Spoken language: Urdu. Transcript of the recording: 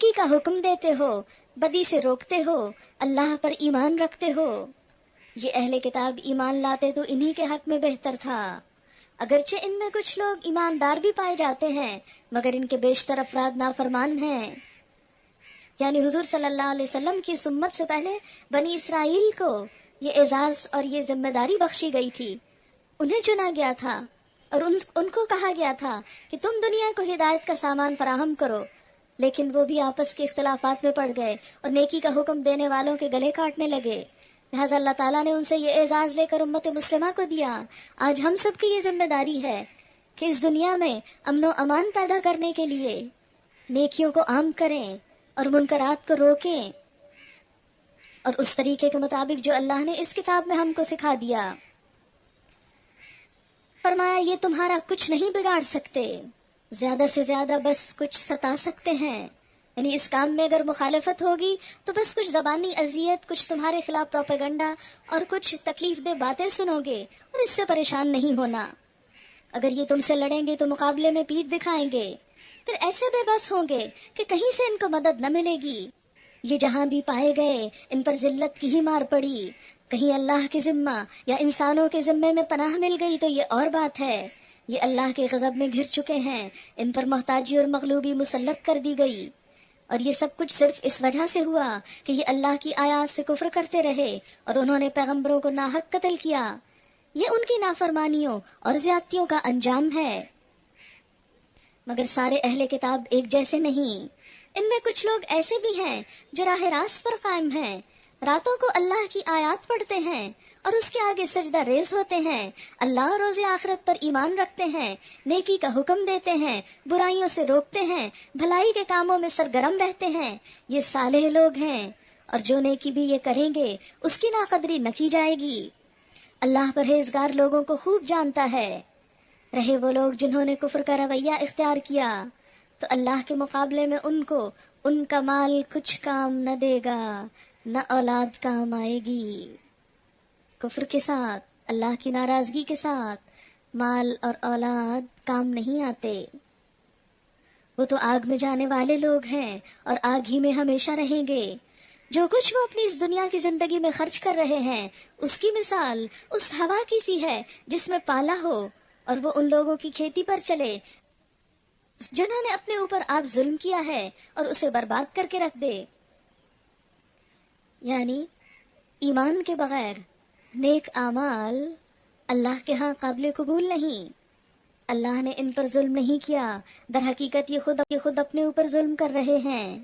نیکی کا حکم دیتے ہو، بدی سے روکتے ہو، اللہ پر ایمان رکھتے ہو۔ یہ اہل کتاب ایمان لاتے تو انہی کے حق میں بہتر تھا، اگرچہ ان میں کچھ لوگ ایماندار بھی پائے جاتے ہیں مگر ان کے بیشتر افراد نافرمان ہیں۔ یعنی حضور صلی اللہ علیہ وسلم کی سمت سے پہلے بنی اسرائیل کو یہ اعزاز اور یہ ذمہ داری بخشی گئی تھی، انہیں چنا گیا تھا اور ان کو کہا گیا تھا کہ تم دنیا کو ہدایت کا سامان فراہم کرو، لیکن وہ بھی آپس کے اختلافات میں پڑ گئے اور نیکی کا حکم دینے والوں کے گلے کاٹنے لگے۔ لہٰذا اللہ تعالیٰ نے ان سے یہ اعزاز لے کر امت مسلمہ کو دیا۔ آج ہم سب کی یہ ذمہ داری ہے کہ اس دنیا میں امن و امان پیدا کرنے کے لیے نیکیوں کو عام کریں اور منکرات کو روکیں، اور اس طریقے کے مطابق جو اللہ نے اس کتاب میں ہم کو سکھا دیا۔ فرمایا یہ تمہارا کچھ نہیں بگاڑ سکتے، زیادہ سے زیادہ بس کچھ ستا سکتے ہیں، یعنی اس کام میں اگر مخالفت ہوگی تو بس کچھ زبانی اذیت، کچھ تمہارے خلاف پروپیگنڈا اور کچھ تکلیف دہ باتیں سنو گے اور اس سے پریشان نہیں ہونا۔ اگر یہ تم سے لڑیں گے تو مقابلے میں پیٹھ دکھائیں گے، پھر ایسے بے بس ہوں گے کہ کہیں سے ان کو مدد نہ ملے گی۔ یہ جہاں بھی پائے گئے ان پر ذلت کی ہی مار پڑی، کہیں اللہ کے ذمہ یا انسانوں کے ذمے میں پناہ مل گئی تو یہ اور بات ہے۔ یہ اللہ کے غضب میں گھر چکے ہیں، ان پر محتاجی اور مغلوبی مسلط کر دی گئی، اور یہ سب کچھ صرف اس وجہ سے ہوا کہ یہ اللہ کی آیات سے کفر کرتے رہے اور انہوں نے پیغمبروں کو ناحق قتل کیا۔ یہ ان کی نافرمانیوں اور زیادتیوں کا انجام ہے۔ مگر سارے اہل کتاب ایک جیسے نہیں، ان میں کچھ لوگ ایسے بھی ہیں جو راہ راست پر قائم ہیں، راتوں کو اللہ کی آیات پڑھتے ہیں اور اس کے آگے سجدہ ریز ہوتے ہیں، اللہ اور روز آخرت پر ایمان رکھتے ہیں، نیکی کا حکم دیتے ہیں، برائیوں سے روکتے ہیں، بھلائی کے کاموں میں سرگرم رہتے ہیں، یہ صالح لوگ ہیں، اور جو نیکی بھی یہ کریں گے اس کی ناقدری نہ کی جائے گی۔ اللہ پرہیزگار لوگوں کو خوب جانتا ہے۔ رہے وہ لوگ جنہوں نے کفر کا رویہ اختیار کیا تو اللہ کے مقابلے میں ان کو ان کا مال کچھ کام نہ دے گا، نہ اولاد کام آئے گی۔ کفر کے ساتھ، اللہ کی ناراضگی کے ساتھ مال اور اولاد کام نہیں آتے۔ وہ تو آگ میں جانے والے لوگ ہیں اور آگ ہی میں ہمیشہ رہیں گے۔ جو کچھ وہ اپنی اس دنیا کی زندگی میں خرچ کر رہے ہیں اس کی مثال اس ہوا کی سی ہے جس میں پالا ہو، اور وہ ان لوگوں کی کھیتی پر چلے جنہوں نے اپنے اوپر آپ ظلم کیا ہے اور اسے برباد کر کے رکھ دے۔ یعنی ایمان کے بغیر نیک اعمال اللہ کے ہاں قابل قبول نہیں۔ اللہ نے ان پر ظلم نہیں کیا، در حقیقت یہ خود اپنے اوپر ظلم کر رہے ہیں۔